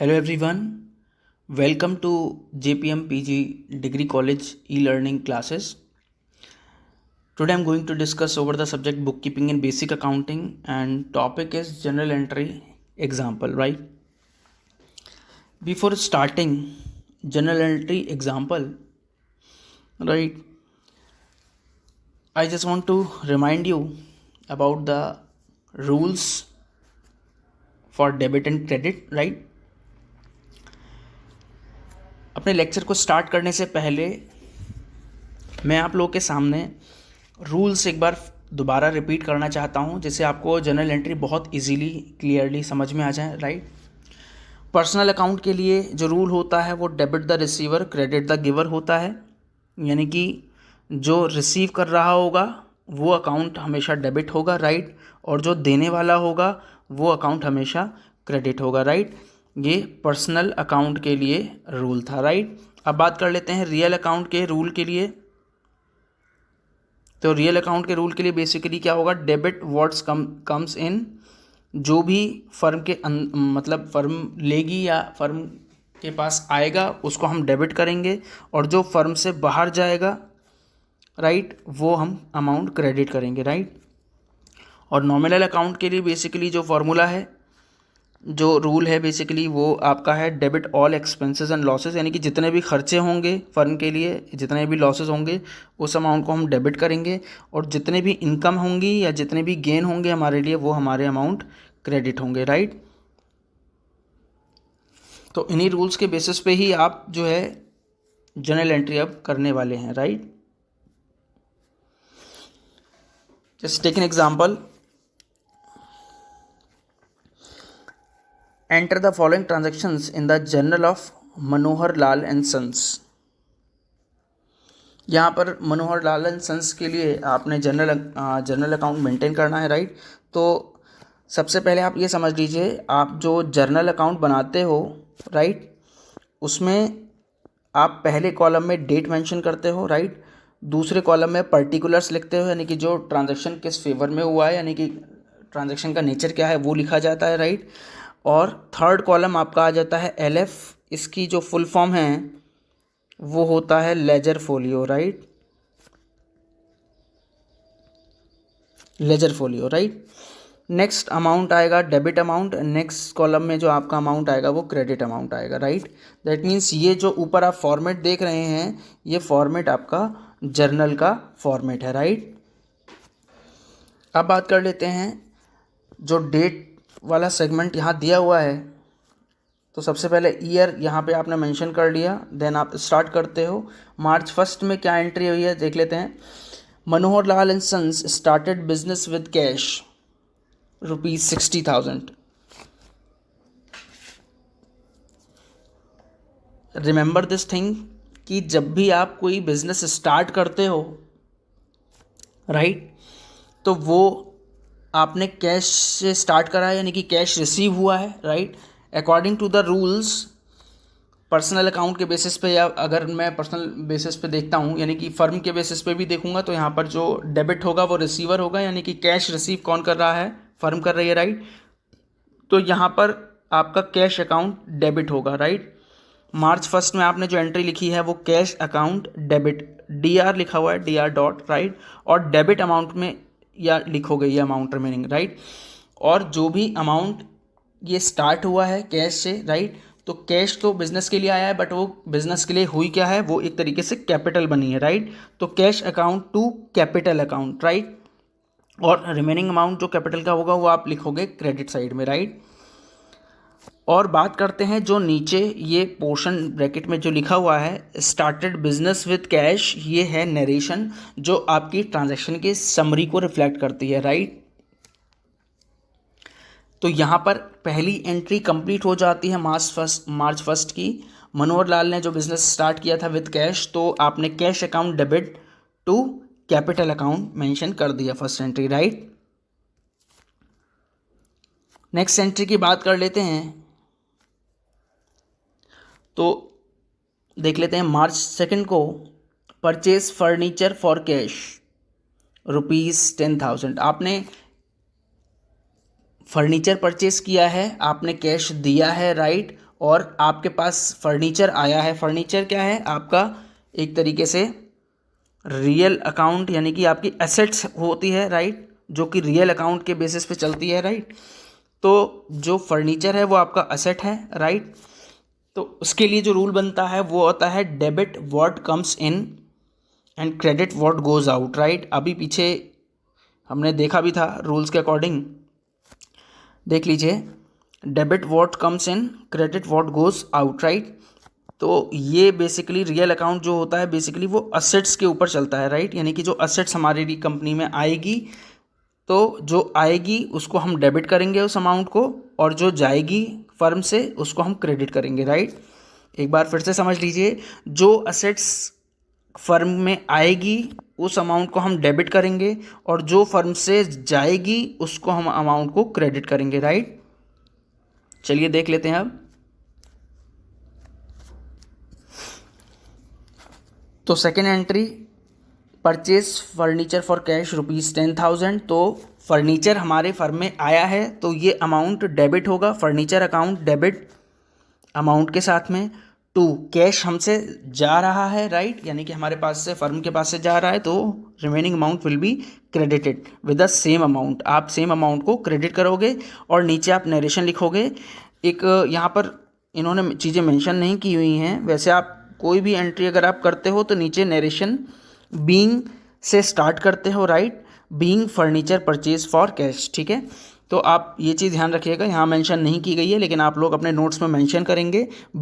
Hello everyone, welcome to JPM PG Degree College e-learning classes. Today I'm going to discuss over the subject bookkeeping and basic accounting, and topic is journal entry example, right? Before starting journal entry example, right, I just want to remind you about the rules for debit and credit, right? अपने lecture को start करने से पहले मैं आप लोगों के सामने रूल्स एक बार दोबारा रिपीट करना चाहता हूं, जिससे आपको जनरल एंट्री बहुत इजीली क्लियरली समझ में आ जाए, राइट। पर्सनल अकाउंट के लिए जो रूल होता है वो debit the receiver credit the giver होता है, यानी कि जो रिसीव कर रहा होगा वो अकाउंट हमेशा डेबिट होगा, राइट, और जो देने वाला होगा वो अकाउंट हमेशा क्रेडिट होगा, राइट। ये पर्सनल अकाउंट के लिए रूल था, राइट। अब बात कर लेते हैं रियल अकाउंट के रूल के लिए। तो रियल अकाउंट के रूल के लिए बेसिकली क्या होगा, डेबिट व्हाट्स कम्स इन, जो भी फर्म के मतलब फर्म लेगी या फर्म के पास आएगा उसको हम डेबिट करेंगे, और जो फर्म से बाहर जाएगा, राइट, वो हम अमाउंट क्रेडिट करेंगे, राइट। और नॉमिनल अकाउंट के लिए बेसिकली जो फॉर्मूला है, जो रूल है बेसिकली वो आपका है debit all expenses and losses, यानी कि जितने भी खर्चे होंगे फर्म के लिए, जितने भी लॉसेस होंगे उस अमाउंट को हम डेबिट करेंगे, और जितने भी इनकम होंगी या जितने भी गेन होंगे हमारे लिए वो हमारे अमाउंट क्रेडिट होंगे, राइट। तो इन्हीं रूल्स के बेसिस पे ही आप जो है जर्नल एंट्री अब करने वाले हैं, right. Just take an example, enter the following transactions in the journal of Manohar Lal and sons. यहाँ पर मनोहर लाल एंड सन्स के लिए आपने जर्नल अकाउंट मेंटेन करना है, राइट। तो सबसे पहले आप ये समझ लीजिए, आप जो जर्नल अकाउंट बनाते हो, राइट, उसमें आप पहले कॉलम में डेट मेंशन करते हो, राइट, दूसरे कॉलम में पर्टिकुलर्स लिखते हो, यानी कि जो ट्रांजैक्शन किस फेवर में हुआ है, यानी कि ट्रांजैक्शन का नेचर क्या है वो लिखा जाता है, राइट। और थर्ड कॉलम आपका आ जाता है LF, इसकी जो फुल फॉर्म है वो होता है ledger folio, right, ledger folio, right. Next amount आएगा डेबिट अमाउंट, नेक्स्ट कॉलम में जो आपका अमाउंट आएगा वो क्रेडिट अमाउंट आएगा, राइट। दैट मीन्स ये जो ऊपर आप फॉर्मेट देख रहे हैं ये फॉर्मेट आपका जर्नल का फॉर्मेट है, राइट। अब बात कर लेते हैं जो डेट वाला सेगमेंट यहाँ दिया हुआ है, तो सबसे पहले ईयर यहाँ पे आपने मेंशन कर लिया, देन आप स्टार्ट करते हो। मार्च 1 में क्या एंट्री हुई है देख लेते हैं। Manohar Lal and sons started business with cash ₹60,000। Remember this thing कि जब भी आप कोई बिजनेस स्टार्ट करते हो, राइट, तो वो आपने कैश से स्टार्ट करा है, यानी कि कैश रिसीव हुआ है, right. According to the rules personal account के बेसिस पे, या अगर मैं पर्सनल बेसिस पे देखता हूँ यानी कि फर्म के बेसिस पे भी देखूंगा, तो यहाँ पर जो डेबिट होगा वो रिसीवर होगा, यानी कि कैश रिसीव कौन कर रहा है, फर्म कर रही है, राइट। तो यहाँ पर आपका कैश अकाउंट डेबिट होगा, राइट। मार्च 1 में आपने जो एंट्री लिखी है वो कैश अकाउंट डेबिट, DR लिखा हुआ है, DR डॉट, राइट, और डेबिट अमाउंट में या लिखोगे ये अमाउंट रिमेनिंग, राइट। और जो भी अमाउंट ये स्टार्ट हुआ है कैश से, राइट, तो कैश तो बिजनेस के लिए आया है, बट वो बिजनेस के लिए हुई क्या है, वो एक तरीके से कैपिटल बनी है, राइट। तो cash account to capital account, right, और रिमेनिंग अमाउंट जो कैपिटल का होगा वो आप लिखोगे क्रेडिट साइड में, राइट। और बात करते हैं जो नीचे ये पोर्शन ब्रैकेट में जो लिखा हुआ है स्टार्टेड बिजनेस विद कैश, ये है नरेशन जो आपकी ट्रांजैक्शन की समरी को रिफ्लेक्ट करती है, राइट। तो यहाँ पर पहली एंट्री कंप्लीट हो जाती है मार्च 1 की। मनोहर लाल ने जो बिजनेस स्टार्ट किया था विद कैश, तो आपने cash account debit to capital account mention कर दिया first entry, right. Next entry की बात कर लेते हैं, तो देख लेते हैं मार्च 2 को परचेज फर्नीचर फॉर कैश ₹10,000। आपने फर्नीचर परचेज किया है, आपने कैश दिया है, राइट, और आपके पास फर्नीचर आया है। फर्नीचर क्या है? आपका एक तरीके से रियल अकाउंट, यानी कि आपकी एसेट्स होती है, राइट, जो कि रियल अकाउंट के बेसिस पे चलती है, राइट। तो जो फर्नीचर है वो आपका एसेट है, राइट। तो उसके लिए जो रूल बनता है वो होता है debit what comes in and credit what goes out, right. अभी पीछे हमने देखा भी था रूल्स के अकॉर्डिंग, देख लीजिए, debit what comes in, credit what goes out, right. तो ये बेसिकली रियल अकाउंट जो होता है बेसिकली वो असेट्स के ऊपर चलता है, राइट। यानी कि जो असेट्स हमारी कंपनी में आएगी, तो जो आएगी उसको हम डेबिट करेंगे उस अमाउंट को, और जो जाएगी फर्म से उसको हम क्रेडिट करेंगे, राइट। एक बार फिर से समझ लीजिए, जो असेट्स फर्म में आएगी उस अमाउंट को हम डेबिट करेंगे, और जो फर्म से जाएगी उसको हम अमाउंट को क्रेडिट करेंगे, राइट। चलिए देख लेते हैं अब। तो second entry, purchase furniture for cash ₹10,000। तो फर्नीचर हमारे फर्म में आया है तो ये अमाउंट डेबिट होगा, फर्नीचर अकाउंट डेबिट अमाउंट के साथ में। टू, कैश हमसे जा रहा है, राइट, यानी कि हमारे पास से फर्म के पास से जा रहा है, तो remaining amount will be credited with the same amount. आप सेम अमाउंट को क्रेडिट करोगे और नीचे आप नरेशन लिखोगे। एक यहाँ पर इन्होंने चीज़ें मेंशन नहीं की हुई हैं, वैसे आप कोई भी एंट्री अगर आप करते हो तो नीचे नरेशन बीइंग से स्टार्ट करते हो, right, being furniture purchase for cash, ठीक है। तो आप ये चीज़ ध्यान रखिएगा, यहाँ मेंशन नहीं की गई है लेकिन आप लोग अपने नोट्स में मेंशन करेंगे।